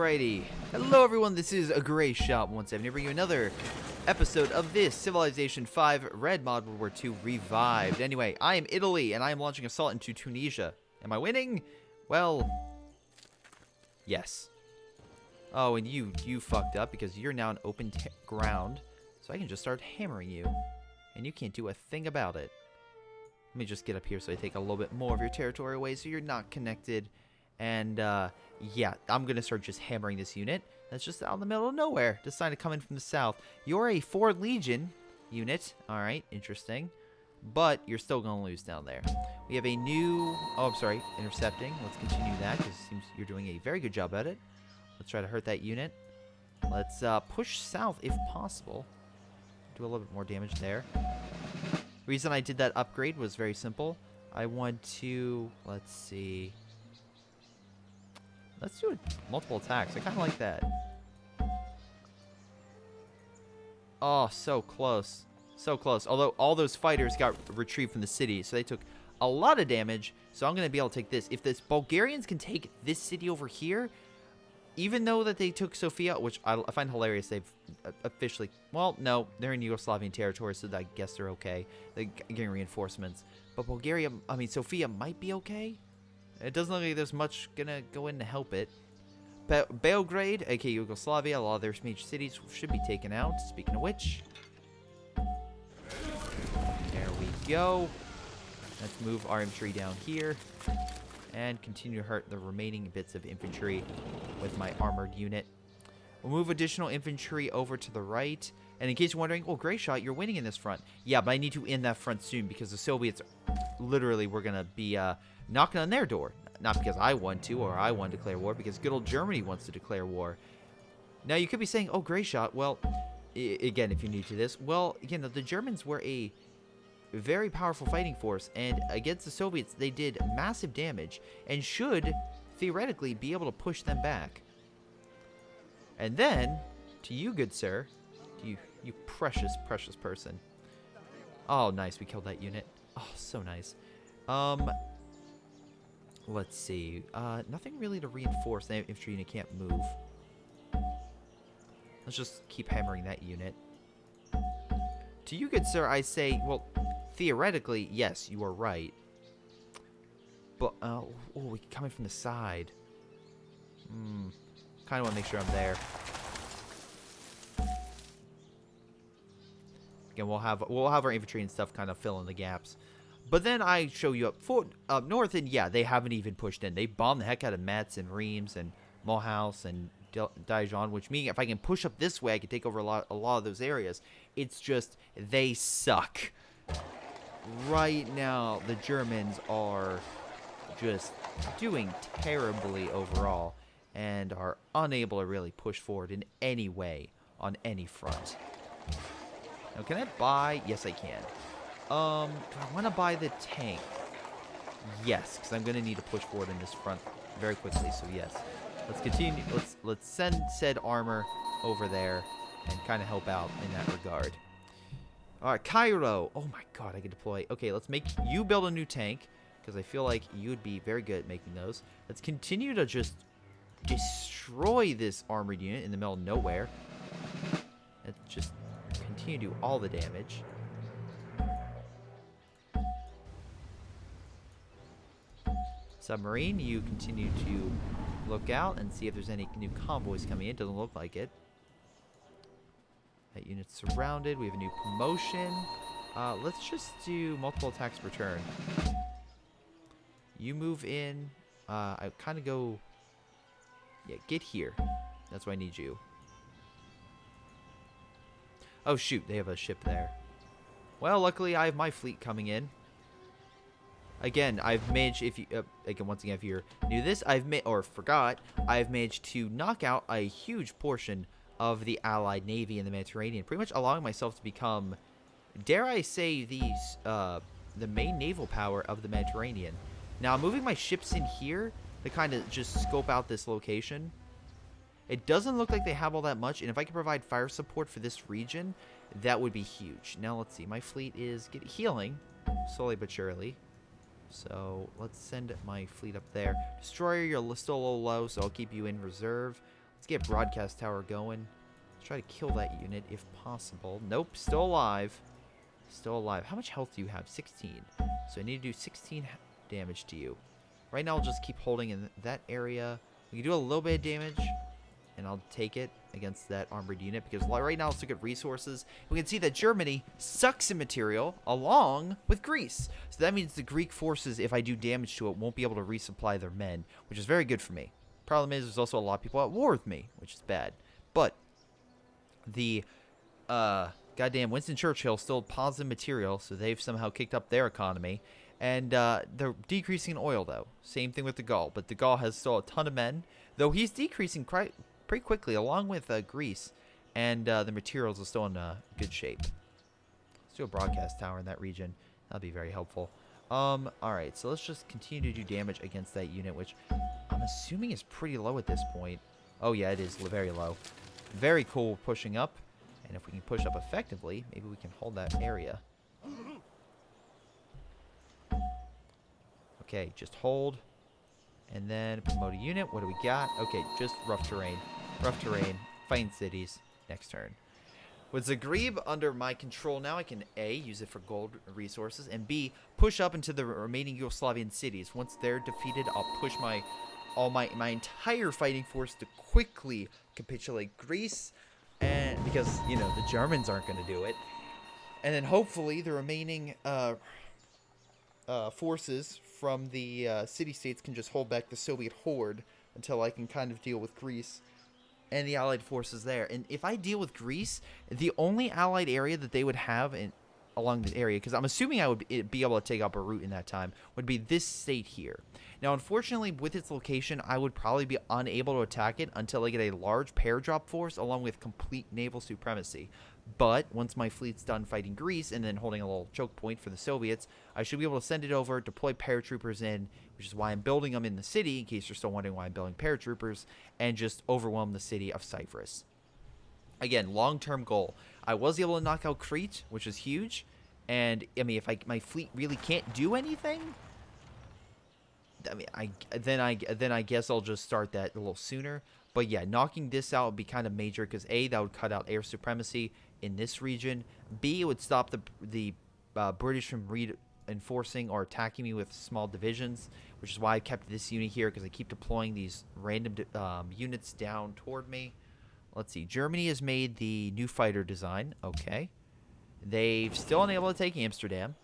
Alrighty. Hello everyone, this is a Greyshot17 here bringing you another episode of this Civilization 5 Red Mod World War II Revived. Anyway, I am Italy and I am launching assault into Tunisia. Am I winning? Well, yes. Oh, and you fucked up because you're now in open ground. So I can just start hammering you. And you can't do a thing about it. Let me just get up here so I take a little bit more of your territory away so you're not connected. And, yeah, I'm going to start just hammering this unit. That's just out in the middle of nowhere. Decided to come in from the south. You're a 4 Legion unit. Alright, interesting. But you're still going to lose down there. We have a new... Oh, I'm sorry. Intercepting. Let's continue that because it seems you're doing a very good job at it. Let's try to hurt that unit. Let's push south if possible. Do a little bit more damage there. The reason I did that upgrade was very simple. I want to... Let's see... Let's do multiple attacks. I kind of like that. Oh, so close. So close. Although all those fighters got retrieved from the city, so they took a lot of damage. So I'm going to be able to take this. If the Bulgarians can take this city over here, even though that they took Sofia, which I find hilarious, they've officially... Well, no, they're in Yugoslavian territory, so I guess they're okay. They're getting reinforcements. But Bulgaria, I mean, Sofia might be okay. It doesn't look like there's much gonna go in to help it. Belgrade, aka Yugoslavia, a lot of their major cities should be taken out. Speaking of which, there we go. Let's move our infantry down here and continue to hurt the remaining bits of infantry with my armored unit. We'll move additional infantry over to the right. And in case you're wondering, oh, Greyshot, you're winning in this front. Yeah, but I need to end that front soon because the Soviets literally were gonna be knocking on their door. Not because I want to or I want to declare war, because good old Germany wants to declare war. Now, you could be saying, oh, Greyshot, well, again, if you're new to this, well, again, the Germans were a very powerful fighting force, and against the Soviets, they did massive damage and should, theoretically, be able to push them back. And then, to you, good sir, you precious, precious person. Oh, nice, we killed that unit. Oh, so nice. Let's see. Nothing really to reinforce. The infantry unit can't move. Let's just keep hammering that unit. To you, good sir, I say, well, theoretically, yes, you are right. But, oh, we can come in from the side. Kind of want to make sure I'm there. Again, we'll have our infantry and stuff kind of fill in the gaps. But then I show you up north, and yeah, they haven't even pushed in. They bombed the heck out of Metz and Reims and Mulhouse and Dijon, which means if I can push up this way, I can take over a lot of those areas. It's just they suck. Right now, the Germans are just doing terribly overall and are unable to really push forward in any way on any front. Now, can I buy? Yes, I can. Do I want to buy the tank? Yes, because I'm going to need to push forward in this front very quickly, so yes. Let's continue. Let's send said armor over there and kind of help out in that regard. Alright, Cairo. Oh my god, I can deploy. Okay, let's make you build a new tank, because I feel like you would be very good at making those. Let's continue to just destroy this armored unit in the middle of nowhere. Let's just continue to do all the damage. Submarine, you continue to look out and see if there's any new convoys coming in. Doesn't look like it. That unit's surrounded. We have a new promotion. Let's just do multiple attacks per turn. You move in. I kind of go... Yeah, get here. That's why I need you. Oh, shoot. They have a ship there. Well, luckily, I have my fleet coming in. Again, I've managed, if you, again, once again, if you're new to this, I've managed to knock out a huge portion of the Allied Navy in the Mediterranean, pretty much allowing myself to become, dare I say, the main naval power of the Mediterranean. Now, I'm moving my ships in here to kind of just scope out this location. It doesn't look like they have all that much, and if I can provide fire support for this region, that would be huge. Now, let's see. My fleet is healing, slowly but surely. So let's send my fleet up there. Destroyer, you're still a little low, so I'll keep you in reserve. Let's get broadcast tower going. Let's try to kill that unit if possible. Nope, still alive. Still alive. How much health do you have? 16. So I need to do 16 damage to you. Right now, I'll just keep holding in that area. We can do a little bit of damage, and I'll take it against that armored unit because right now, let's look at resources. We can see that Germany sucks in material along with Greece. So that means the Greek forces, if I do damage to it, won't be able to resupply their men, which is very good for me. Problem is, there's also a lot of people at war with me, which is bad. But the goddamn Winston Churchill still positive material, so they've somehow kicked up their economy. And they're decreasing in oil, though. Same thing with de Gaulle. But de Gaulle has still a ton of men, though he's decreasing pretty quickly, along with Greece. And the materials are still in good shape. Let's do a broadcast tower in that region. That'll be very helpful. Alright, so let's just continue to do damage against that unit, which I'm assuming is pretty low at this point. Oh, yeah, it is very low. Very cool pushing up. And if we can push up effectively, maybe we can hold that area. Okay, just hold. And then promote a unit. What do we got? Okay, just rough terrain. Rough terrain. Fighting cities. Next turn. With Zagreb under my control now, I can A, use it for gold resources, and B, push up into the remaining Yugoslavian cities. Once they're defeated, I'll push my entire fighting force to quickly capitulate Greece. And because, you know, the Germans aren't going to do it. And then hopefully the remaining forces from the city-states can just hold back the Soviet horde until I can kind of deal with Greece and the Allied forces there. And if I deal with Greece, the only Allied area that they would have along the area, because I'm assuming I would be able to take up a route in that time, would be this state here. Now, unfortunately, with its location, I would probably be unable to attack it until I get a large paradrop force along with complete naval supremacy. But once my fleet's done fighting Greece and then holding a little choke point for the Soviets, I should be able to send it over, deploy paratroopers in, which is why I'm building them in the city, in case you're still wondering why I'm building paratroopers, and just overwhelm the city of Cyprus. Again, long-term goal. I was able to knock out Crete, which is huge. And, I mean, if my fleet really can't do anything, I mean, then I guess I'll just start that a little sooner. But yeah, knocking this out would be kind of major because A, that would cut out air supremacy in this region. B, it would stop the British from reinforcing or attacking me with small divisions, which is why I kept this unit here because I keep deploying these random units down toward me. Let's see. Germany has made the new fighter design. Okay. They've still unable to take Amsterdam.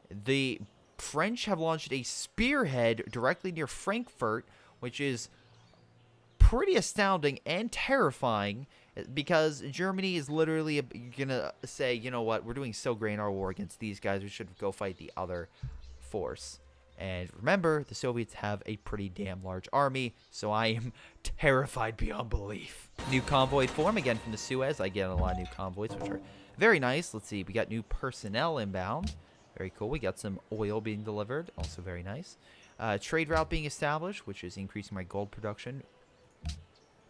The French have launched a spearhead directly near Frankfurt, which is pretty astounding and terrifying because Germany is literally going to say, you know what, we're doing so great in our war against these guys, we should go fight the other force. And remember, the Soviets have a pretty damn large army, so I am terrified beyond belief. New convoy form, again from the Suez. I get a lot of new convoys, which are very nice. Let's see, we got new personnel inbound. Very cool. We got some oil being delivered, also very nice. Trade route being established, which is increasing my gold production.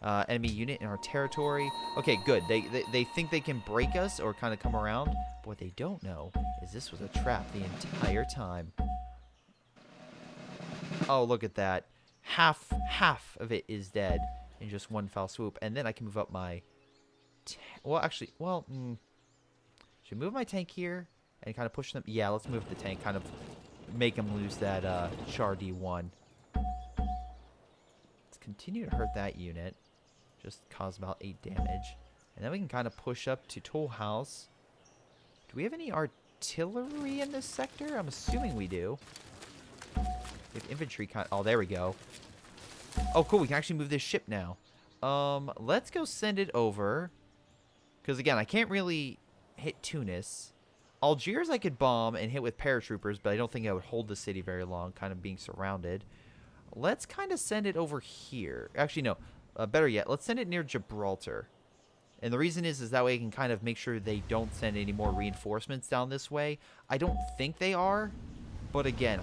Enemy unit in our territory. Okay, good. They think they can break us or kind of come around. But what they don't know is this was a trap the entire time. Oh, look at that. Half of it is dead in just one foul swoop. And then I can move up my... Well, actually, should I move my tank here and kind of push them? Yeah, let's move the tank. Kind of make them lose that Char D1. Let's continue to hurt that unit. Just cause about 8 damage. And then we can kind of push up to Toll House. Do we have any artillery in this sector? I'm assuming we do. We have infantry oh, there we go. Oh, cool. We can actually move this ship now. Let's go send it over. Because, again, I can't really hit Tunis. Algiers I could bomb and hit with paratroopers, but I don't think I would hold the city very long, kind of being surrounded. Let's kind of send it over here. Actually, no. Better yet, let's send it near Gibraltar. And the reason is that way I can kind of make sure they don't send any more reinforcements down this way. I don't think they are. But again,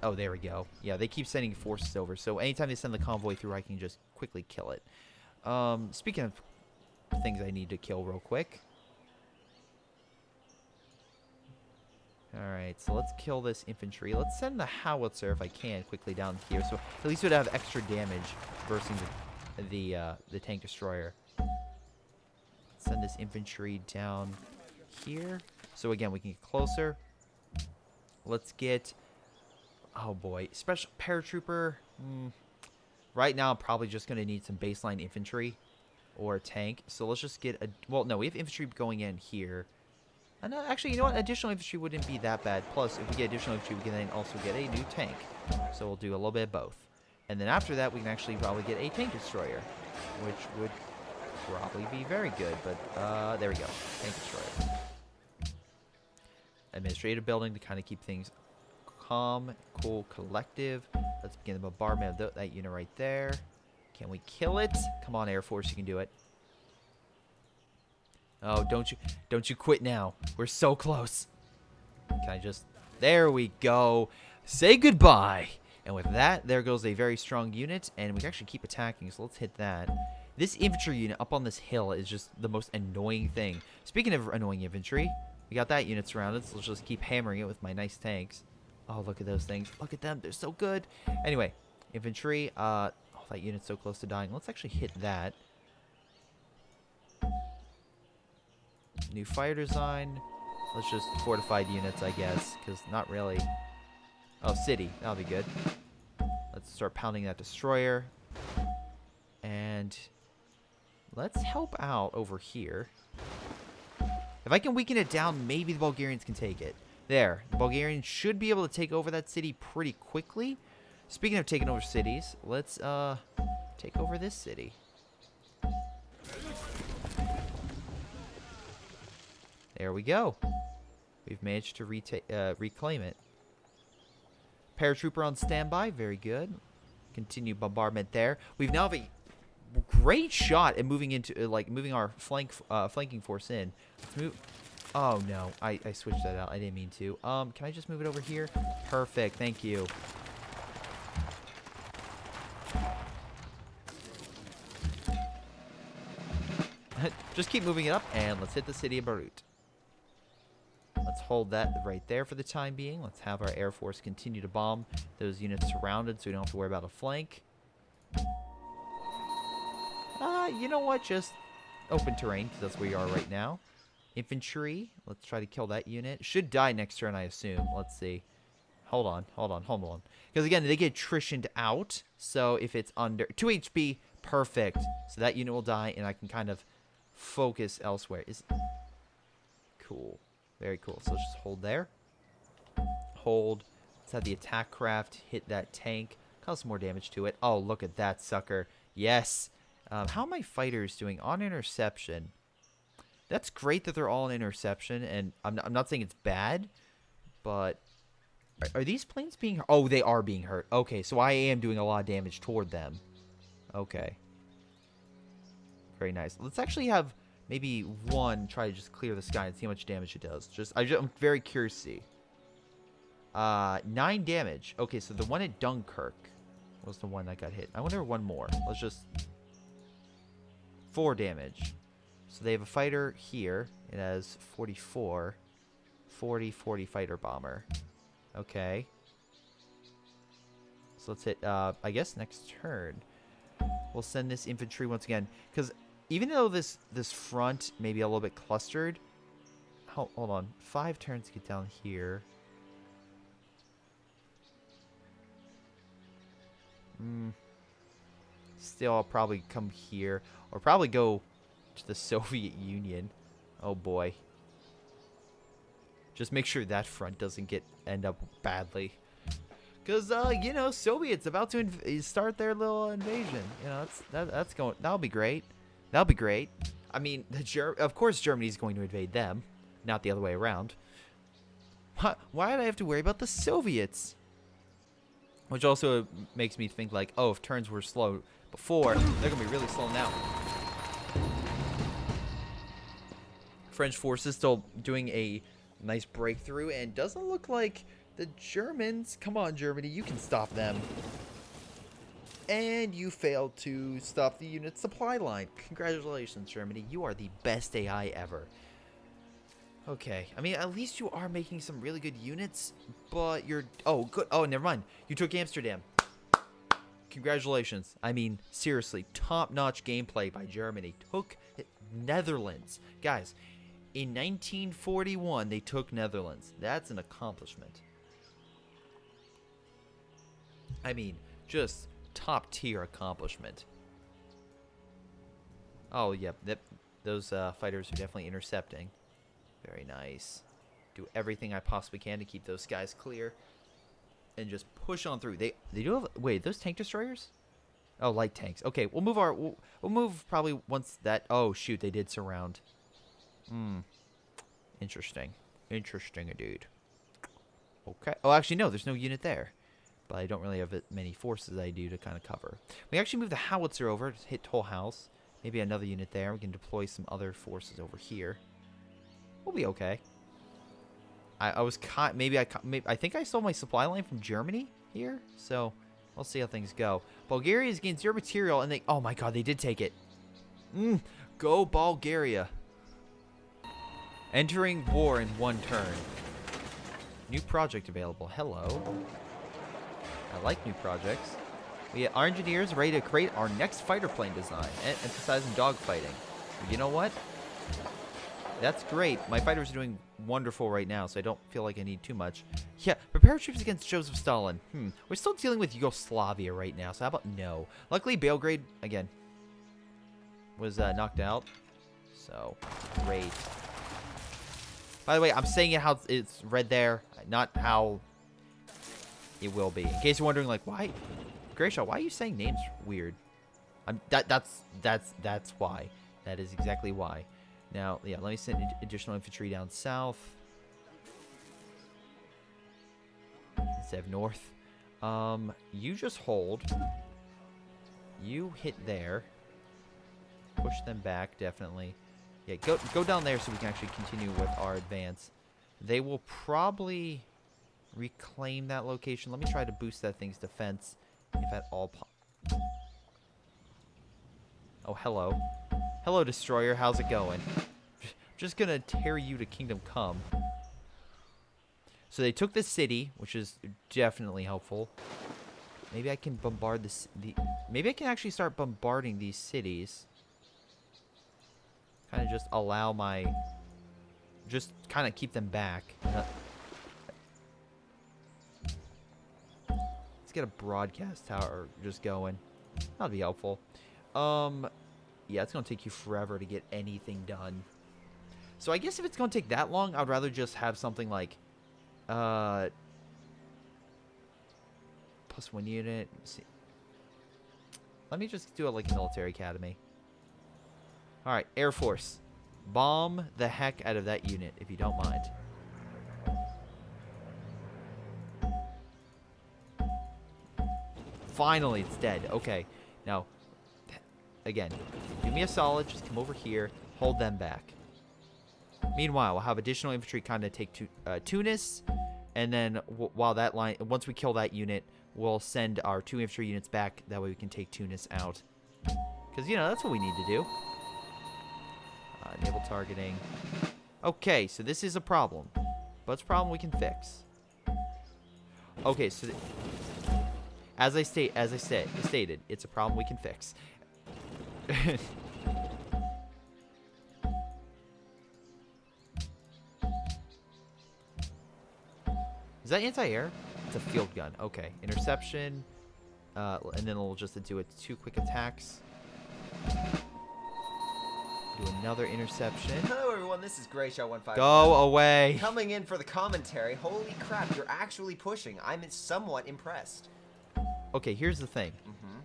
oh, there we go. Yeah, they keep sending forces over. So anytime they send the convoy through, I can just quickly kill it. Speaking of things I need to kill real quick. Alright, so let's kill this infantry. Let's send the howitzer, if I can, quickly down here. So at least it would have extra damage versus the tank destroyer. Send this infantry down here. So again, we can get closer. Let's get, oh boy, special paratrooper. Right now, I'm probably just going to need some baseline infantry or a tank. So let's just get a, well, no, we have infantry going in here. And actually, you know what? Additional infantry wouldn't be that bad. Plus, if we get additional infantry, we can then also get a new tank. So we'll do a little bit of both. And then after that, we can actually probably get a tank destroyer, which would probably be very good. But there we go. Tank destroyer. Administrative building to kind of keep things calm, cool, collective. Let's begin the bombardment of that unit right there. Can we kill it? Come on, Air Force, you can do it. Oh, don't you quit now. We're so close. Can I just, there we go. Say goodbye. And with that, there goes a very strong unit, and we can actually keep attacking, so let's hit that. This infantry unit up on this hill is just the most annoying thing. Speaking of annoying infantry, we got that unit surrounded, so let's just keep hammering it with my nice tanks. Oh, look at those things. Look at them. They're so good. Anyway, infantry. Oh, that unit's so close to dying. Let's actually hit that. New fire design. Let's just fortified units, I guess, because not really. Oh, city. That'll be good. Let's start pounding that destroyer. And let's help out over here. If I can weaken it down, maybe the Bulgarians can take it. There. The Bulgarians should be able to take over that city pretty quickly. Speaking of taking over cities, let's take over this city. There we go. We've managed to reclaim it. Paratrooper on standby. Very good. Continue bombardment there. We've now have a great shot at moving into moving our flanking force in. Let's move. Oh no, I switched that out. I didn't mean to. Can I just move it over here? Perfect. Thank you. Just keep moving it up, and let's hit the city of Beirut. Let's hold that right there for the time being. Let's have our Air Force continue to bomb those units surrounded so we don't have to worry about a flank. You know what? Just open terrain, because that's where you are right now. Infantry. Let's try to kill that unit. Should die next turn, I assume. Let's see. Hold on. Because, again, they get attritioned out. So if it's under 2 HP, perfect. So that unit will die, and I can kind of focus elsewhere. Cool. Very cool. So let's just hold there. Hold. Let's have the attack craft hit that tank. Cause some more damage to it. Oh, look at that sucker. Yes. How are my fighters doing on interception? That's great that they're all on interception, and I'm not saying it's bad, but are these planes being hurt? Oh, they are being hurt. Okay, so I am doing a lot of damage toward them. Okay. Very nice. Let's actually have maybe one try to just clear the sky and see how much damage it does. I'm very curious to see. 9 damage. Okay, so the one at Dunkirk was the one that got hit. I wonder one more. Let's just... 4 damage. So they have a fighter here. It has 44. 40 fighter bomber. Okay. So let's hit, I guess next turn. We'll send this infantry once again. Because even though this front may be a little bit clustered. Hold on. 5 turns to get down here. Still, I'll probably come here. Or probably go to the Soviet Union. Oh boy. Just make sure that front doesn't end up badly. Because, you know, Soviets about to start their little invasion. You know, that'll be great. That'll be great. I mean, of course Germany's going to invade them. Not the other way around. Why did I have to worry about the Soviets? Which also makes me think like, oh, if turns were slow before, they're going to be really slow now. French forces still doing a nice breakthrough, and doesn't look like the Germans. Come on, Germany, you can stop them. And you failed to stop the unit supply line. Congratulations, Germany. You are the best AI ever. Okay. I mean, at least you are making some really good units, but you're... Oh, good. Oh, never mind. You took Amsterdam. Congratulations. I mean, seriously, top-notch gameplay by Germany. Took Netherlands. Guys, in 1941, they took Netherlands. That's an accomplishment. I mean, just top-tier accomplishment. Oh, yep. Those fighters are definitely intercepting. Very nice. Do everything I possibly can to keep those guys clear. And just push on through. They do have... Wait, those tank destroyers? Oh, light tanks. Okay, we'll move our... We'll move probably once that... Oh, shoot, they did surround. Interesting. Interesting, dude. Okay. Oh, actually, no, there's no unit there. But I don't really have many forces I do to kind of cover. We actually move the howitzer over to hit Toll House. Maybe another unit there. We can deploy some other forces over here. We'll be okay. I was caught. Maybe I think I stole my supply line from Germany here. So we'll see how things go. Bulgaria has gained 0 material, and they... Oh my god, they did take it. Go Bulgaria. Entering war in 1 turn. New project available. Hello. I like new projects. Our engineers are ready to create our next fighter plane design, emphasizing dogfighting. You know what? That's great. My fighters are doing wonderful right now, so I don't feel like I need too much. Yeah, prepare troops against Joseph Stalin. We're still dealing with Yugoslavia right now, so how about no? Luckily, Belgrade, again, was knocked out. So, great. By the way, I'm saying it how it's read there, not how it will be. In case you're wondering, like, why? Greyshot, why are you saying names weird? That's why. That is exactly why. Now, yeah, let me send additional infantry down south. Instead of north. You just hold. You hit there. Push them back, definitely. Yeah, go down there so we can actually continue with our advance. They will probably reclaim that location. Let me try to boost that thing's defense, if at all possible. Oh, hello. Hello, Destroyer. How's it going? Just gonna tear you to Kingdom Come. So they took the city, which is definitely helpful. Maybe I can bombard this. Maybe I can actually start bombarding these cities. Kind of just allow my... Just kind of keep them back. Let's get a broadcast tower just going. That'll be helpful. Yeah, it's going to take you forever to get anything done. So I guess if it's going to take that long, I'd rather just have something like... +1 unit. Let's see. Let me just do it like a military academy. Alright, Air Force. Bomb the heck out of that unit, if you don't mind. Finally, it's dead. Okay. Now, again, do me a solid. Just come over here. Hold them back. Meanwhile, we'll have additional infantry kind of take Tunis. And then while that line... Once we kill that unit, we'll send our 2 infantry units back. That way we can take Tunis out. Because, you know, that's what we need to do. Naval targeting. Okay, so this is a problem. But it's a problem we can fix. Okay, so... As I stated, it's a problem we can fix. Is that anti-air? It's a field gun. Okay. Interception. And then we'll just do 2 quick attacks. Do another interception. Hello everyone, this is Greyshot151. Go away. Coming in for the commentary. Holy crap, you're actually pushing. I'm somewhat impressed. Okay, here's the thing.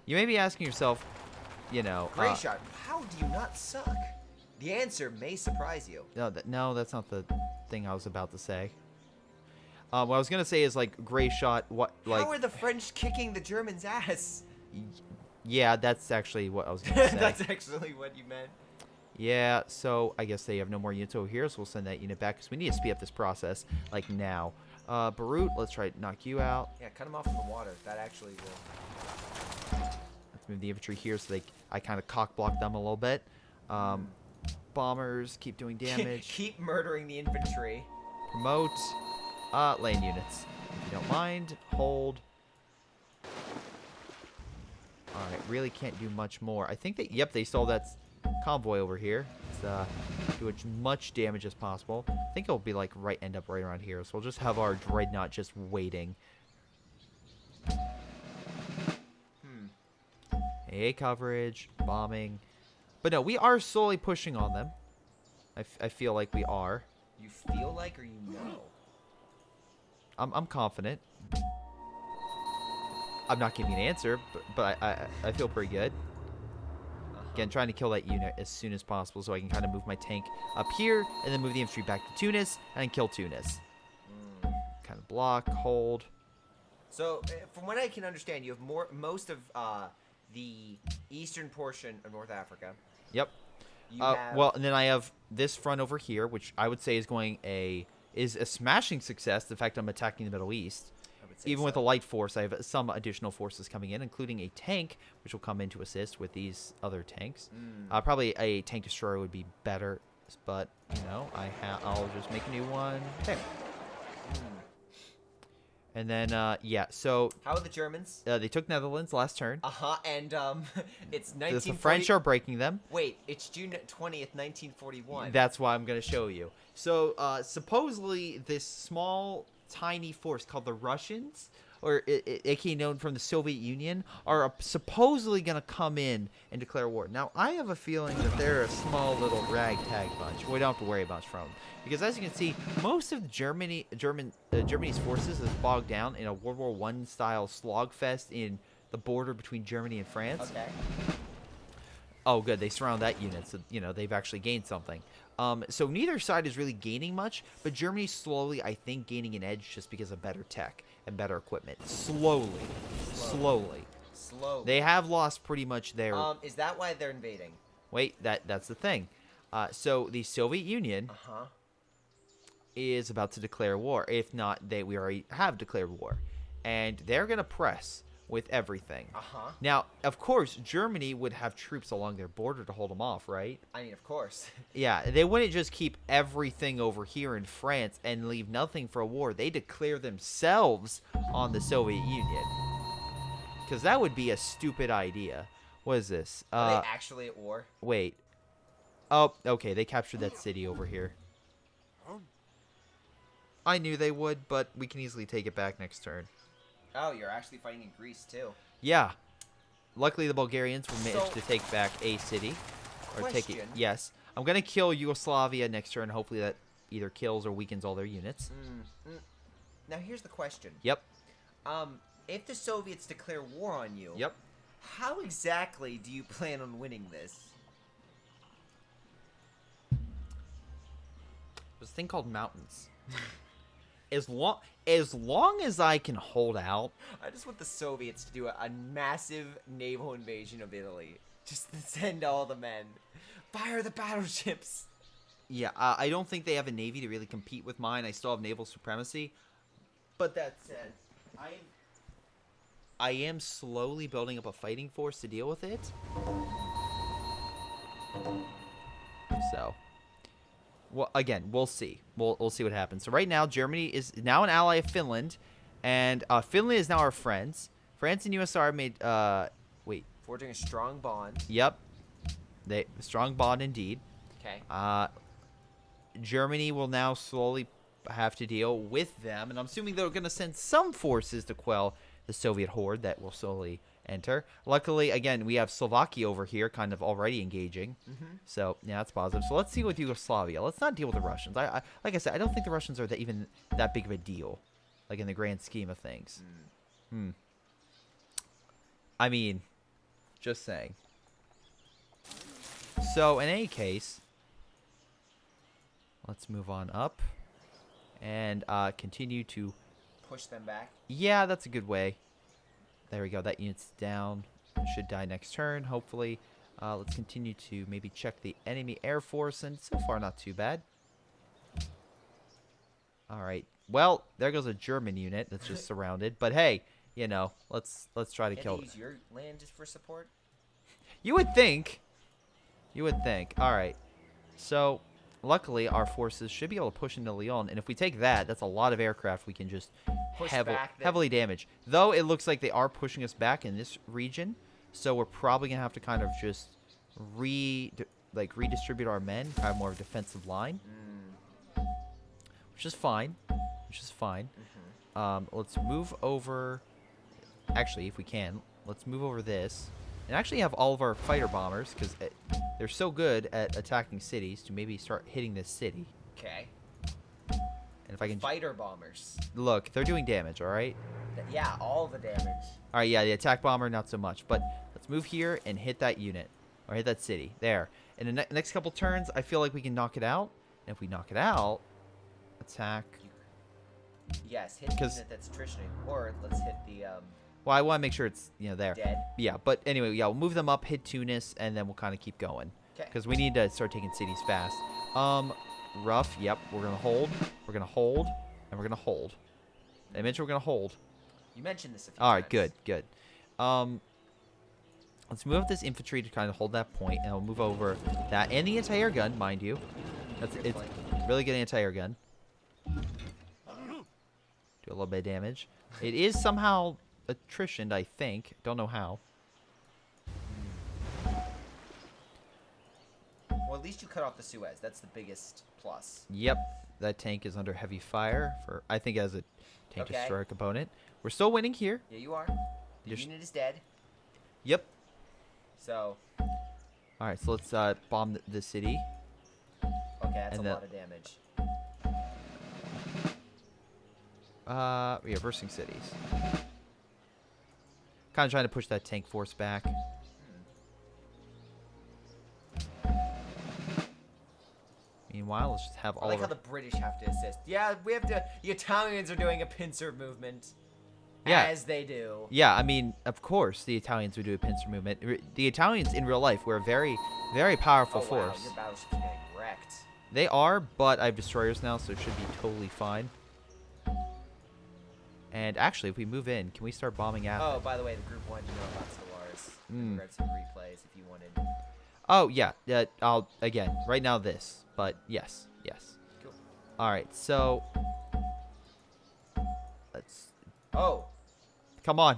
You may be asking yourself, you know... Greyshot, how do you not suck? The answer may surprise you. No, that's not the thing I was about to say. What I was going to say is, like, Greyshot, what, like... How are the French kicking the Germans' ass? Yeah, that's actually what I was going to say. That's actually what you meant. Yeah, so I guess they have no more units over here, so we'll send that unit back because we need to speed up this process, like now. Beirut, let's try to knock you out. Yeah, cut them off from the water. That actually will. Let's move the infantry here so I kind of cock block them a little bit. Bombers, keep doing damage. Keep murdering the infantry. Promote. Land units. If you don't mind, hold. Alright, really can't do much more. I think that, yep, they stole that convoy over here. Let's do as much damage as possible. I think it'll be like end up right around here. So we'll just have our dreadnought just waiting. AA coverage, bombing. But no, we are slowly pushing on them. I feel like we are. You feel like, or you know? I'm confident. I'm not giving an answer, but I feel pretty good. Again, trying to kill that unit as soon as possible so I can kind of move my tank up here and then move the infantry back to Tunis and then kill Tunis. Kind of block, hold. So, from what I can understand, you have most of the eastern portion of North Africa. Yep. Well, and then I have this front over here, which I would say is a smashing success. The fact I'm attacking the Middle East. Even with a light force, I have some additional forces coming in, including a tank, which will come in to assist with these other tanks. Probably a tank destroyer would be better, but you know, I'll just make a new one there. And then yeah, so how are the Germans? They took Netherlands last turn. And it's 1940. The French are breaking them. Wait, it's June 20th, 1941. That's why I'm gonna show you. So supposedly this small, tiny force called the Russians, or aka known from the Soviet Union, are supposedly going to come in and declare war. Now, I have a feeling that they're a small little ragtag bunch. We don't have to worry about from them. Because as you can see, most of Germany's forces is bogged down in a World War I style slogfest in the border between Germany and France. Okay. Oh, good. They surround that unit, so, you know, they've actually gained something. So neither side is really gaining much, but Germany's slowly, I think, gaining an edge just because of better tech and better equipment. Slowly. They have lost pretty much their... is that why they're invading? Wait, that's the thing. So the Soviet Union is about to declare war. If not, we already have declared war. And they're going to press with everything. Now, of course, Germany would have troops along their border to hold them off, right? I mean, of course. Yeah, they wouldn't just keep everything over here in France and leave nothing for a war. They declare themselves on the Soviet Union. Because that would be a stupid idea. What is this? Are they actually at war? Wait. Oh, okay, they captured that city over here. I knew they would, but we can easily take it back next turn. Oh, you're actually fighting in Greece, too. Yeah. Luckily, the Bulgarians will manage to take back a city. Or take it. Yes. I'm going to kill Yugoslavia next turn. Hopefully that either kills or weakens all their units. Now, here's the question. Yep. If the Soviets declare war on you, yep, how exactly do you plan on winning this? There's a thing called mountains. As long as I can hold out. I just want the Soviets to do a massive naval invasion of Italy. Just to send all the men. Fire the battleships. Yeah, I don't think they have a navy to really compete with mine. I still have naval supremacy. But that said, I am slowly building up a fighting force to deal with it. So... well, again, we'll see. We'll see what happens. So right now, Germany is now an ally of Finland, and Finland is now our friends. France and USSR made wait, forging a strong bond. Yep, a strong bond indeed. Okay. Germany will now slowly have to deal with them, and I'm assuming they're going to send some forces to quell the Soviet horde that will slowly enter. Luckily, again, we have Slovakia over here kind of already engaging. So, yeah, that's positive. So let's see with Yugoslavia. Let's not deal with the Russians. Like I said, I don't think the Russians are even that big of a deal, like in the grand scheme of things. I mean, just saying. So, in any case, let's move on up and continue to push them back. Yeah, that's a good way. There we go. That unit's down. Should die next turn, hopefully. Let's continue to maybe check the enemy air force, and so far not too bad. All right. Well, there goes a German unit that's just surrounded. But hey, you know, let's try to kill it. Use your land just for support? You would think. You would think. All right. So, luckily, our forces should be able to push into Lyon, and if we take that, that's a lot of aircraft we can just heavily damage. Though it looks like they are pushing us back in this region, So we're probably gonna have to kind of just redistribute our men, have more of a defensive line, which is fine. Let's move over. Actually, if we can, let's move over this and actually have all of our fighter bombers, because they're so good at attacking cities, to maybe start hitting this city. Okay. And if I can Fighter bombers. look, they're doing damage. All right. Yeah, all the damage. All right. Yeah, the attack bomber not so much, but let's move here and hit that unit or hit that city there. In the next couple turns, I feel like we can knock it out. And if we knock it out, attack. Yes, hit the unit that's attritioning, or let's hit the Well, I want to make sure it's there. dead. Yeah, but anyway, yeah, we'll move them up, hit Tunis, and then we'll kind of keep going. Okay. Because we need to start taking cities fast. Rough. Yep, we're gonna hold. We're gonna hold, and we're gonna hold. I mentioned we're gonna hold. You mentioned this a few All right, times. good. Let's move up this infantry to kind of hold that point, and we'll move over that and the anti-air gun, mind you. It's really good anti-air gun. Do a little bit of damage. It is somehow attritioned, I think. Don't know how. Well, at least you cut off the Suez. That's the biggest plus. Yep, that tank is under heavy fire for, I think, as a tank Okay. destroyer component. We're still winning here. Yeah, you are. The Just- unit is dead. Yep. So, All right, so let's bomb the city. okay, that's And a the- lot of damage. Reversing cities. Kind of trying to push that tank force back. Meanwhile, let's just have I all like of how our... the British have to assist. Yeah, we have to. The Italians are doing a pincer movement. Yeah. As they do. Yeah, I mean, of course, the Italians would do a pincer movement. The Italians in real life were a very, very powerful Oh, wow, force. your battleships are getting wrecked. They are, but I have destroyers now, so it should be totally fine. And actually, if we move in, can we start bombing Athens? Oh, by the way, the group wanted to know about Stellaris. Mm. We read some replays if you wanted. Oh, yeah. I'll, again, right now this. But yes. Cool. All right, so... Let's... Oh, Come on.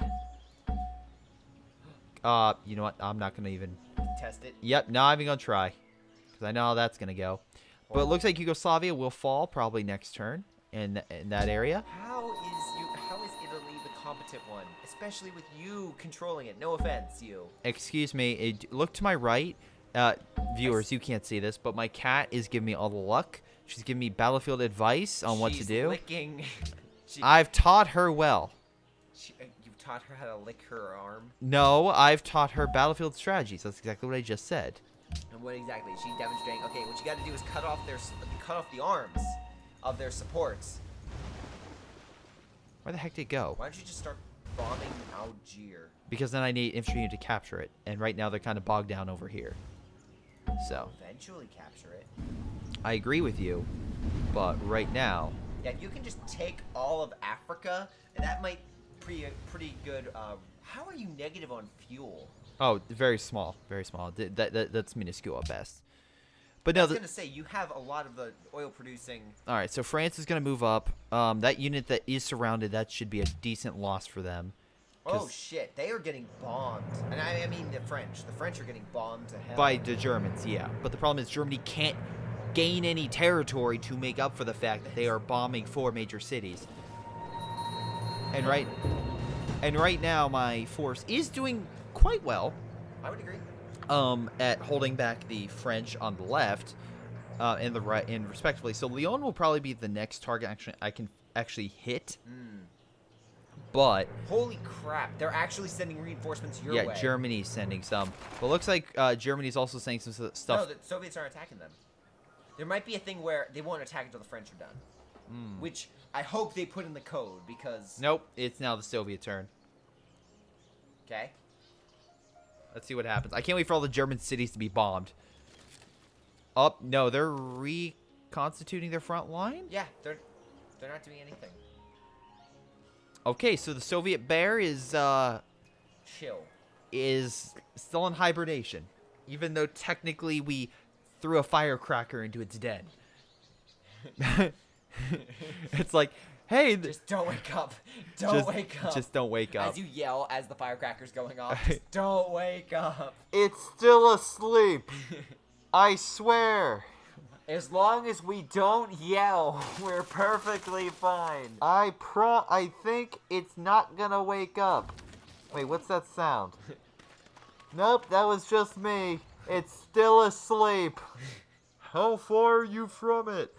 You know what? I'm not going to even... test it. Yep, not even going to try. Because I know how that's going to go. But it looks like Yugoslavia will fall probably next turn in that area. How is Italy the competent one? Especially with you controlling it. No offense, you. Excuse me. Look to my right. Viewers, you can't see this, but my cat is giving me all the luck. She's giving me battlefield advice on what to She's do. Licking. I've taught her well. You taught her how to lick her arm. No, I've taught her battlefield strategies. That's exactly what I just said. And what exactly? Is she demonstrating? Okay, what you got to do is cut off the arms of their supports. Where the heck did it go? Why don't you just start bombing Algiers? Because then I need infantry to capture it. And right now they're kind of bogged down over here. So, Eventually capture it. I agree with you. But right now... Yeah, if you can just take all of Africa, that might pretty good. How are you negative on fuel? Oh, very small. Very small. That's minuscule at best. But no, I was gonna say you have a lot of the oil producing. all right, so France is going to move up. That unit that is surrounded, that should be a decent loss for them. Oh shit, they are getting bombed. And I mean the French. The French are getting bombed to hell. By the Germans, yeah. But the problem is Germany can't gain any territory to make up for the fact that they are bombing 4 major cities. And right now my force is doing quite well. I would agree. At holding back the French on the left, and the right, and respectively. So Lyon will probably be the next target I can actually hit. But Holy crap, they're actually sending reinforcements your yeah, way. Germany's sending some. But it looks like Germany's also sending some stuff. No, the Soviets aren't attacking them. There might be a thing where they won't attack until the French are done. Which I hope they put in the code because. Nope, it's now the Soviet turn. Okay. Let's see what happens. I can't wait for all the German cities to be bombed. Oh, no, they're reconstituting their front line? Yeah, they're not doing anything. Okay, so the Soviet bear is Chill. still in hibernation. Even though technically we threw a firecracker into its den. It's like, Hey, Just don't wake up. Don't wake up. Just don't wake up. As you yell as the firecrackers going off, just don't wake up. It's still asleep. I swear. As long as we don't yell, we're perfectly fine. I think it's not gonna wake up. Wait, what's that sound? Nope, that was just me. It's still asleep. How far are you from it?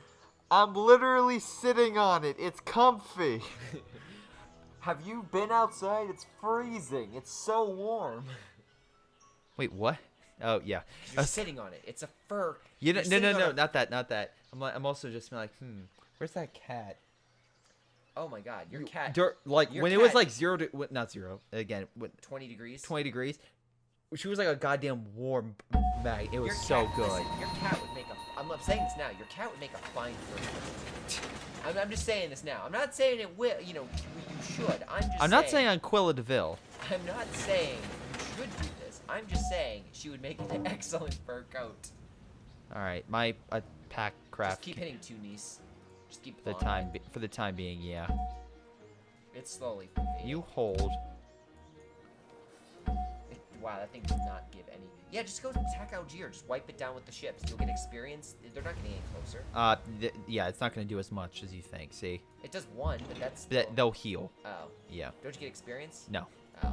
I'm literally sitting on it. It's comfy. Have you been outside? It's freezing. It's so warm. Wait, what? Oh, yeah. You're sitting on it. It's a fur. No, not that. I'm also just like, where's that cat? Oh my God, your cat. When it was like not zero, again, 20 degrees. 20 degrees, she was like a goddamn warm bag. It was Your so cat, good. Listen, your cat would make a. I'm saying this now. Your cat would make a fine fur. I'm just saying this now. I'm not saying it will. You should. I'm not saying on Quilla DeVille. I'm not saying you should do this. I'm just saying she would make an excellent fur coat. All right, my pack craft. Just keep hitting 2, niece. Just keep for the time being, yeah. It's slowly. You hold. Wow, that thing does not give any. Yeah, just go attack Algier. Just wipe it down with the ships. You'll get experience. They're not getting any closer. Yeah, it's not gonna do as much as you think. See. It does 1, but that's. They'll heal. Oh. Yeah. Don't you get experience? No. Oh.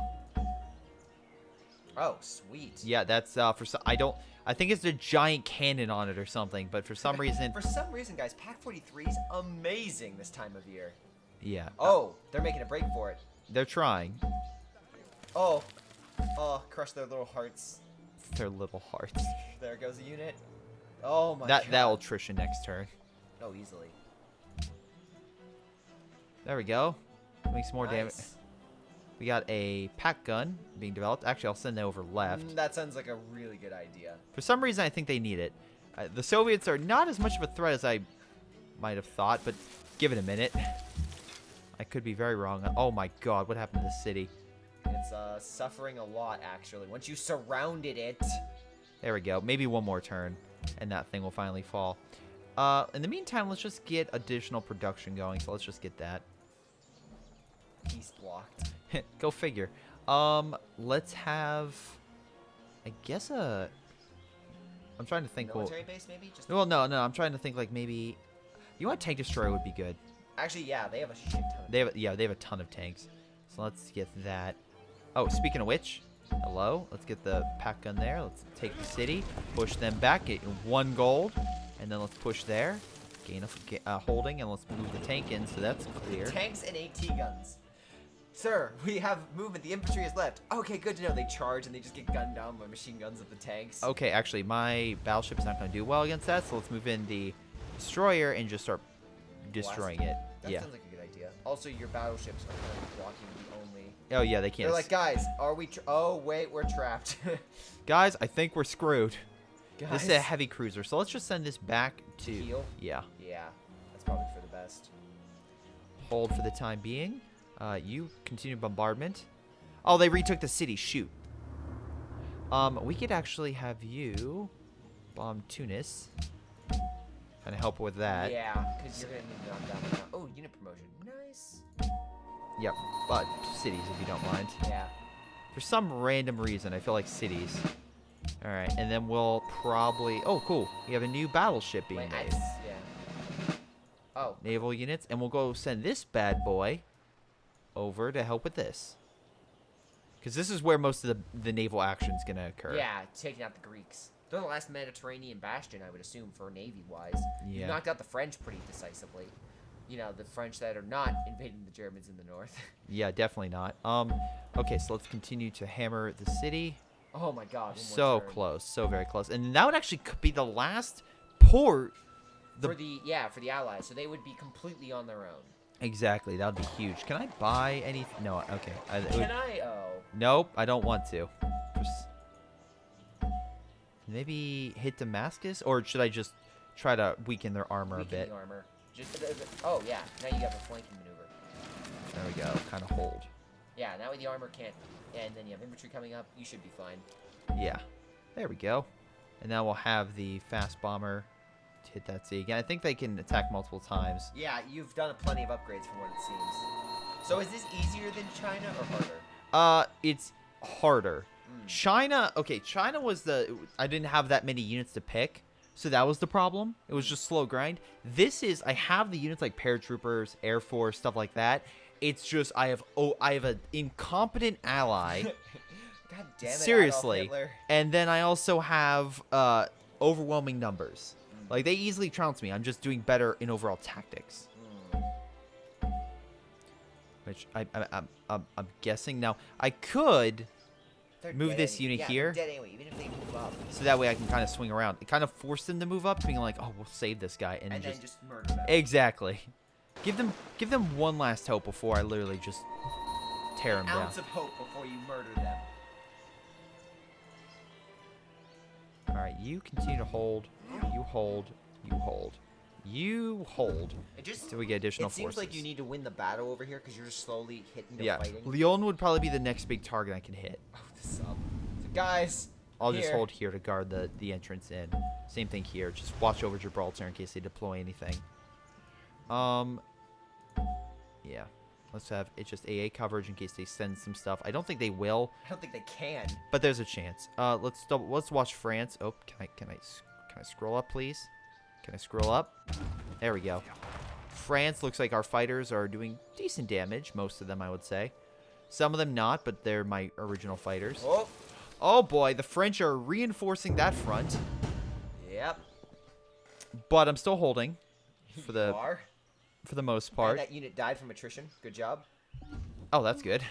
Oh, sweet. Yeah, that's for some. I think it's a giant cannon on it or something, but for some reason. For some reason, guys, Pack 43 is amazing this time of year. Yeah. Oh, they're making a break for it. They're trying. Oh. Oh, crush their little hearts. Their little hearts. There goes a unit. Oh my God. That'll attrition next turn. Oh, easily. There we go. Make some more damage. Nice. We got a pack gun being developed. Actually, I'll send it over left. That sounds like a really good idea. For some reason, I think they need it. The Soviets are not as much of a threat as I might have thought, but give it a minute. I could be very wrong. Oh my God, what happened to the city? It's suffering a lot, actually. Once you surrounded it. There we go. Maybe one more turn, and that thing will finally fall. In the meantime, let's just get additional production going. So let's just get that. Peace blocked. Go figure. Let's have, I guess I'm trying to think. Military base, maybe? Just Well, no. I'm trying to think like maybe. You want a tank destroyer would be good. Actually, yeah, they have a shit ton. They have a ton of tanks. So let's get that. Oh, speaking of which, hello. Let's get the pack gun there. Let's take the city, push them back, get 1 gold, and then let's push there, gain a holding, and let's move the tank in so that's clear. Tanks and AT guns. Sir, we have movement. The infantry is left. Okay, good to know. They charge and they just get gunned down by machine guns of the tanks. Okay, actually, my battleship's not going to do well against that, so let's move in the destroyer and just start destroying it. That Yeah. sounds like a good idea. Also, your battleships are kind of blocking the only. Oh yeah, they can't. They're like, guys, are we? Oh wait, we're trapped. Guys, I think we're screwed. Guys. This is a heavy cruiser, so let's just send this back to. Heal? Yeah. Yeah, that's probably for the best. Hold for the time being. You continue bombardment. Oh, they retook the city. Shoot. We could actually have you bomb Tunis. Kind of help with that. Yeah, because you're gonna need to knock down. Oh, unit promotion. Nice. Yep. But cities, if you don't mind. Yeah. For some random reason, I feel like cities. All right, and then we'll probably. Oh, cool. We have a new battleship being Wait, made. yeah. Oh. Naval units, and we'll go send this bad boy over to help with this. Because this is where most of the naval action is going to occur. Yeah, taking out the Greeks. They're the last Mediterranean bastion, I would assume, for Navy-wise. Yeah. You knocked out the French pretty decisively. You know, the French that are not invading the Germans in the north. Yeah, definitely not. Okay, so let's continue to hammer the city. Oh my God. So close, so very close. And that would actually be the last port. For the Allies, so they would be completely on their own. Exactly, that would be huge. Can I buy anything? No, okay. Can I? Oh. Nope, I don't want to. Maybe hit Damascus? Or should I just try to weaken their armor a bit? The armor. Oh, yeah. Now you have a flanking maneuver. There we go. Kind of hold. Yeah, that way the armor can't. And then you have infantry coming up. You should be fine. Yeah. There we go. And now we'll have the fast bomber hit that city again. I think they can attack multiple times. Yeah, you've done plenty of upgrades from what it seems. So is this easier than China or harder? It's harder. China, okay, China was I didn't have that many units to pick, so that was the problem. It was just slow grind. This is, I have the units like paratroopers, Air Force, stuff like that. It's just, I have an incompetent ally. God damn it, Seriously. Adolf Hitler. And then I also have overwhelming numbers. Like, they easily trounce me. I'm just doing better in overall tactics. Which I'm guessing now. I could They're move dead this anyway. unit here. They're dead anyway, even if they move up. So that way I can kind of swing around. It kind of forced them to move up, being like, oh, we'll save this guy. And And then then just murder them. exactly. Give them one last hope before I literally just tear him An down. ounce of hope before you murder them. All right, you continue to hold. You hold. You hold. You hold. It just Till we get additional it seems forces. like you need to win the battle over here because you're just slowly hitting the Yeah, fighting. Lyon would probably be the next big target I can hit. Oh, the sub. So guys, I'll just here. hold here to guard the entrance in. Same thing here. Just watch over Gibraltar in case they deploy anything. Yeah. Let's have it just AA coverage in case they send some stuff. I don't think they will, I don't think they can. but there's a chance. Let's watch France. Oh, can I scroll up, please? Can I scroll up? There we go. France looks like our fighters are doing decent damage. Most of them, I would say. Some of them not, but they're my original fighters. Oh, Oh boy, the French are reinforcing that front, yep. but I'm still holding for You are. the most And part. that unit died from attrition. Good job. Oh, that's good.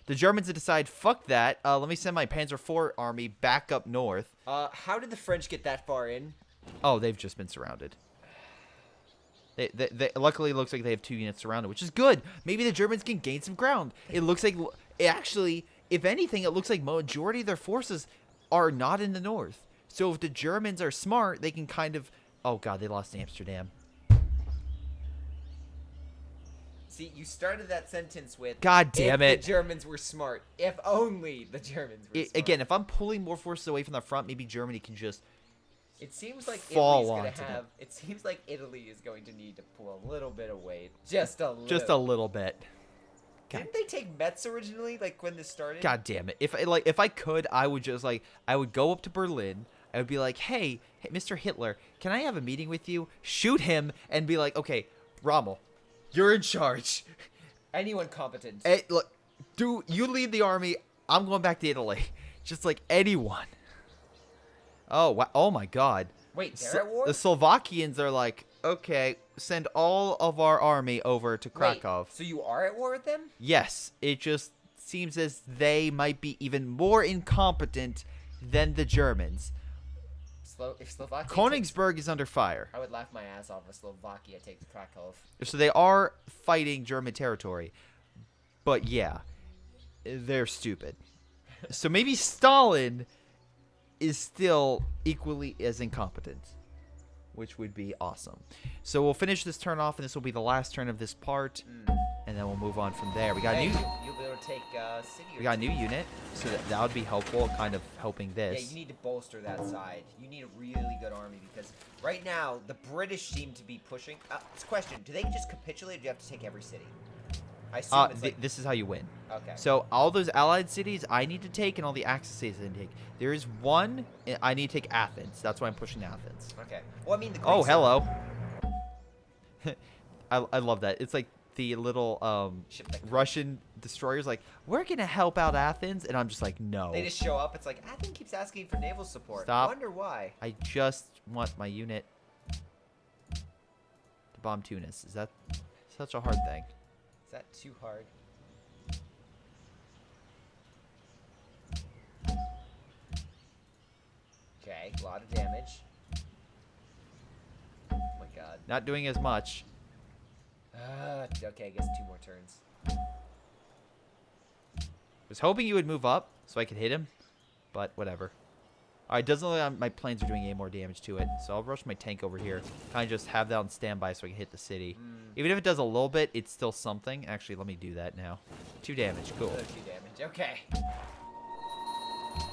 The Germans decide, fuck that. Let me send my Panzer IV army back up north. How did the French get that far in? Oh, they've just been surrounded. They luckily, it looks like they have 2 units surrounded, which is good. Maybe the Germans can gain some ground. It looks like, actually, if anything, it looks like majority of their forces are not in the north. So if the Germans are smart, they can kind of... Oh, God, they lost Amsterdam. See, you started that sentence with God damn if it. the Germans were smart. If only the Germans were smart. Again, if I'm pulling more forces away from the front, maybe Germany can just... It seems like fall Italy's gonna onto them. have. It seems like Italy is going to need to pull a little bit of weight, just a little. Just a little bit. Didn't they take Metz originally, like when this started? God damn it. If I could, I would just I would go up to Berlin. I would be like, hey, Mr. Hitler, can I have a meeting with you? Shoot him and be like, okay, Rommel, you're in charge. Anyone competent? Hey, look, dude, you lead the army. I'm going back to Italy. Just like anyone. Oh, wow. Oh my God. Wait, they're at war? The Slovakians are like, okay, send all of our army over to Krakow. Wait, so you are at war with them? Yes, it just seems as they might be even more incompetent than the Germans. If Slovakia Königsberg is under fire. I would laugh my ass off if Slovakia takes Krakow. So they are fighting German territory. But yeah, they're stupid. So maybe Stalin is still equally as incompetent, which would be awesome. So we'll finish this turn off, and this will be the last turn of this part, and then we'll move on from there. We got a Hey, new, you'll be able to take city. we got a new unit, so that would be helpful, kind of helping Yeah, this. you need to bolster that side. You need a really good army because right now the British seem to be pushing. It's a question: do they just capitulate? Or do you have to take every city? I assume it's like This is how you win. okay. So all those allied cities I need to take, and all the Axis cities I need to take. There is one I need to take Athens. That's why I'm pushing Athens. Okay. Well, I mean the. Oh, Greeks hello. I love that. It's like the little Ship that- Russian destroyers like, we're gonna help out Athens, and I'm just like, no. They just show up. It's like Athens keeps asking for naval support. Stop. I wonder why. I just want my unit to bomb Tunis. Is that such a hard thing? Is that too hard? Okay, a lot of damage. Oh my god. Not doing as much. Okay, I guess 2 more turns. Was hoping you would move up so I could hit him, but whatever. Alright, doesn't look like my planes are doing any more damage to it, so I'll rush my tank over here. Kind of just have that on standby so I can hit the city. Even if it does a little bit, it's still something. Actually, let me do that now. 2 damage, cool. 2 damage. Okay.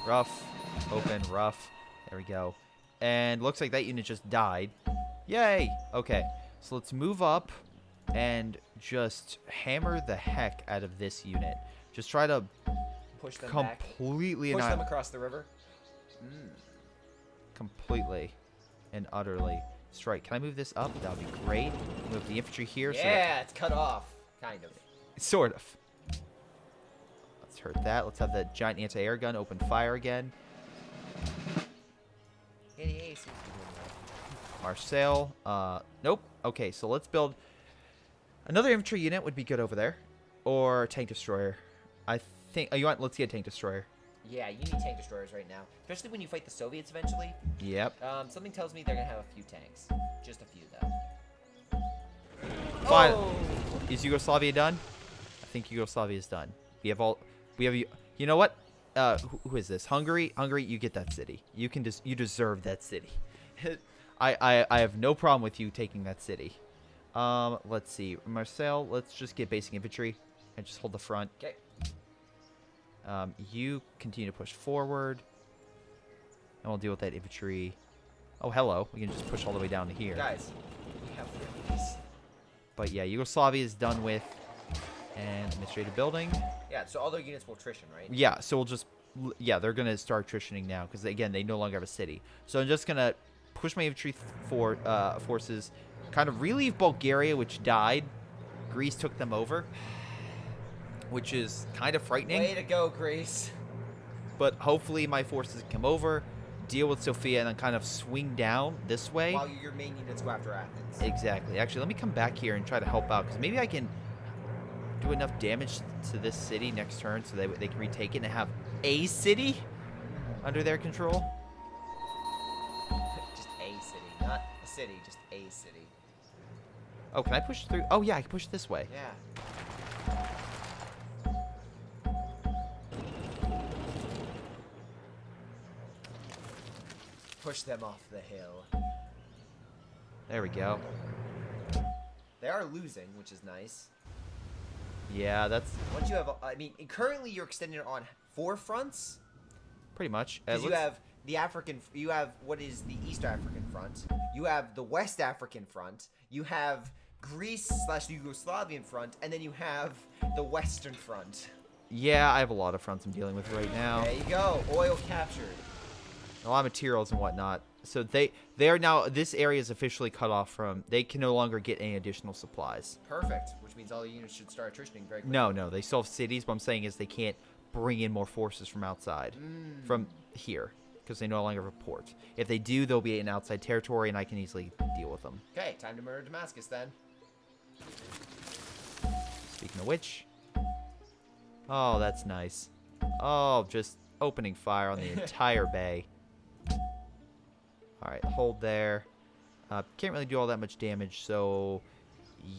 Rough, open, rough. There we go. And looks like that unit just died. Yay! Okay, so let's move up and just hammer the heck out of this unit. Just try to Push them back. completely Push and them across the river. completely and utterly strike. Can I move this up? That would be great. Move the infantry here. Yeah, it's cut off. Kind of. Sort of. Let's hurt that. Let's have the giant anti-air gun open fire again. Marcel. Nope. Okay, so let's build another infantry unit would be good over there. Or tank destroyer. I think... let's get a tank destroyer. Yeah, you need tank destroyers right now. Especially when you fight the Soviets eventually. Yep. Something tells me they're going to have a few tanks. Just a few, though. Fine. Oh! Is Yugoslavia done? I think Yugoslavia is done. We have all... You know what? Who is this? Hungary? Hungary, you get that city. You deserve that city. I have no problem with you taking that city. Let's see. Marcel, let's just get basic infantry and just hold the front. Okay. You continue to push forward. And we'll deal with that infantry. Oh, hello. We can just push all the way down to here. Guys, we have these. But yeah, Yugoslavia is done with. And administrative building. Yeah, so all their units will attrition, right? Yeah, so we'll just... Yeah, they're going to start attritioning now. Because, again, they no longer have a city. So I'm just going to push my infantry forces. Kind of relieve Bulgaria, which died. Greece took them over. Which is kind of frightening. Way to go, Greece. But hopefully my forces come over, deal with Sofia, and then kind of swing down this way. While your main units go after Athens. Exactly. Actually, let me come back here and try to help out. Because maybe I can do enough damage to this city next turn so they can retake it and have a city under their control. Just a city. Not a city, just a city. Oh, can I push through? Oh, yeah, I can push this way. Yeah. Push them off the hill. There we go. They are losing, which is nice. Yeah, that's Once you have, I mean, currently you're extending it on 4 fronts. pretty much. Because you have the African, you have what is the East African front. You have the West African front. You have Greece/Yugoslavian front, and then you have the Western front. Yeah, I have a lot of fronts I'm dealing with right now. There you go. Oil captured. A lot of materials and whatnot. So they are now, this area is officially cut off from, they can no longer get any additional supplies. Perfect. Which means all the units should start attritioning very quickly. No, they still have cities. What I'm saying is they can't bring in more forces from outside, from here, because they no longer have a port. If they do, they'll be in outside territory, and I can easily deal with them. Okay, time to murder Damascus then. Speaking of which, oh, that's nice. Oh, just opening fire on the entire bay. All right, hold there. Can't really do all that much damage, so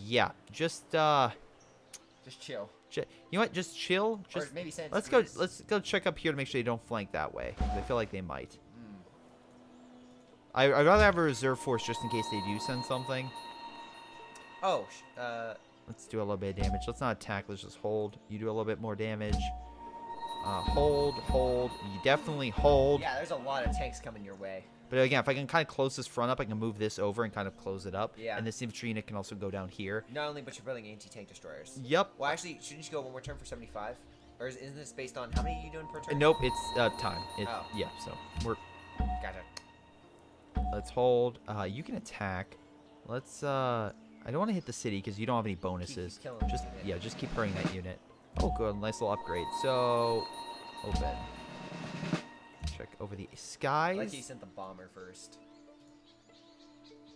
yeah, just chill. you know what? Just chill. Or Just maybe send let's go check up here to make sure they don't flank that way. I feel like they might. I'd rather have a reserve force just in case they do send something. Oh, Let's do a little bit of damage. Let's not attack. Let's just hold. You do a little bit more damage. Hold. You definitely hold. yeah, there's a lot of tanks coming your way. But again, if I can kind of close this front up, I can move this over and kind of close it up. Yeah. And this infantry unit can also go down here. Not only, but you're building anti-tank destroyers. Yep. Well, actually, shouldn't you go one more turn for 75? Or isn't this based on how many are you doing per turn? Nope, it's time. Oh. Yeah, so we're... Gotcha. Let's hold. You can attack. Let's... I don't want to hit the city because you don't have any bonuses. Keep killing Just the unit. just keep hurting that unit. Oh, good. Nice little upgrade. So, open. Check over the skies. I like you sent the bomber first.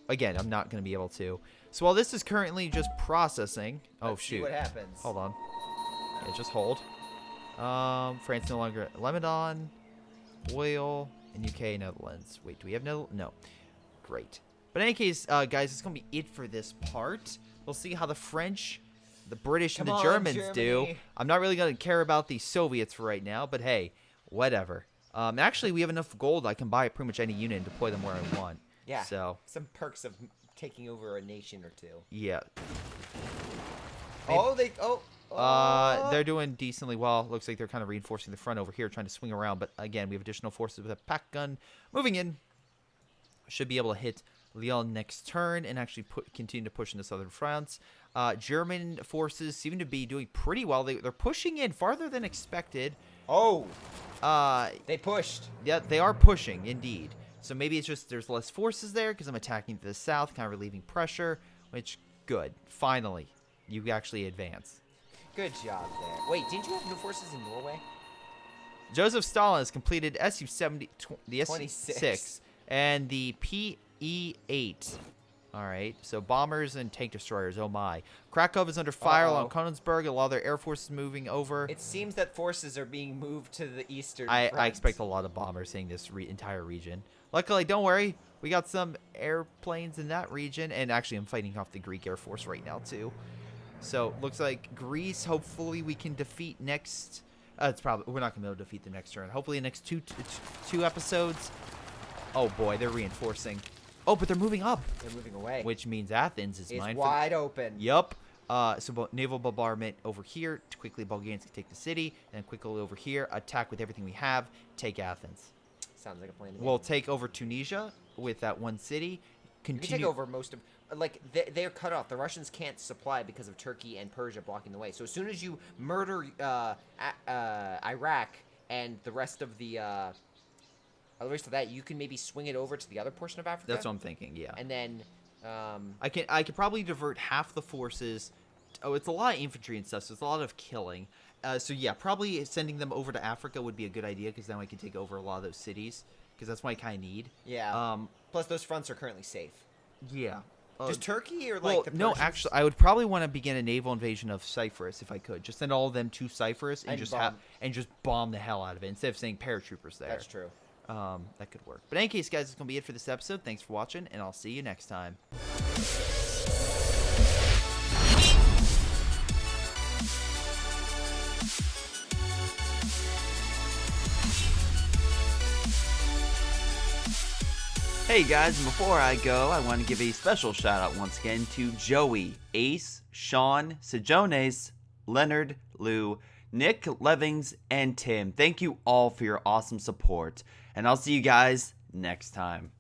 Again, I'm not going to be able to. So while this is currently just processing... Oh, Let's see shoot. what happens. Hold on. Yeah, just hold. France no longer... Lebanon, oil, and UK, Netherlands. Wait, do we have no... No. Great. But in any case, guys, it's going to be it for this part. We'll see how the French, the British, and Come the on, Germans do. Germany. I'm not really going to care about the Soviets for right now, but hey, whatever. Actually, we have enough gold. I can buy pretty much any unit and deploy them where I want. Yeah. So, Some perks of taking over a nation or two. yeah. Oh, they... Oh. They're doing decently well. Looks like they're kind of reinforcing the front over here, trying to swing around. But again, we have additional forces with a pack gun moving in. Should be able to hit Lyon next turn and actually continue to push into southern France. German forces seem to be doing pretty well. They're pushing in farther than expected. Oh, they pushed. Yeah, they are pushing, indeed. So maybe it's just there's less forces there because I'm attacking to the south, kind of relieving pressure, which, good. Finally, you actually advance. Good job there. Wait, didn't you have new forces in Norway? Joseph Stalin has completed Su-70, the Su-26. Su-6, and the PE-8. All right, so bombers and tank destroyers, oh my. Krakow is under fire along Königsberg. A lot of their air forces moving over. It seems that forces are being moved to the eastern I front. expect a lot of bombers hitting this entire region. Luckily, don't worry, we got some airplanes in that region, and actually I'm fighting off the Greek Air Force right now too. So, looks like Greece, hopefully we can defeat next... it's probably we're not going to be able to defeat the next turn. Hopefully the next two episodes. Oh boy, they're reinforcing. Oh, but they're moving up. They're moving away. Which means Athens is mine. Wide open. Yup. So naval bombardment over here to quickly Bulgarians can take the city, and then quickly over here attack with everything we have, take Athens. Sounds like a plan to me. We'll take over Tunisia with that one city. We can take over most of... Like, they're cut off. The Russians can't supply because of Turkey and Persia blocking the way. So as soon as you murder Iraq and the rest of that, you can maybe swing it over to the other portion of Africa. That's what I'm thinking, yeah. And then... I could probably divert half the forces. Oh, it's a lot of infantry and stuff, so it's a lot of killing. So yeah, probably sending them over to Africa would be a good idea, because then I can take over a lot of those cities, because that's what I kind of need. Yeah. Plus, those fronts are currently safe. Yeah. Just Turkey or well, like the Persians? No, actually, I would probably want to begin a naval invasion of Cyprus if I could. Just send all of them to Cyprus and just bomb the hell out of it instead of sending paratroopers there. That's true. That could work. But in any case, guys, that's going to be it for this episode. Thanks for watching, and I'll see you next time. Hey guys, and before I go, I want to give a special shout out once again to Joey, Ace, Sean, Sejones, Leonard, Lou, Nick, Levings, and Tim. Thank you all for your awesome support, and I'll see you guys next time.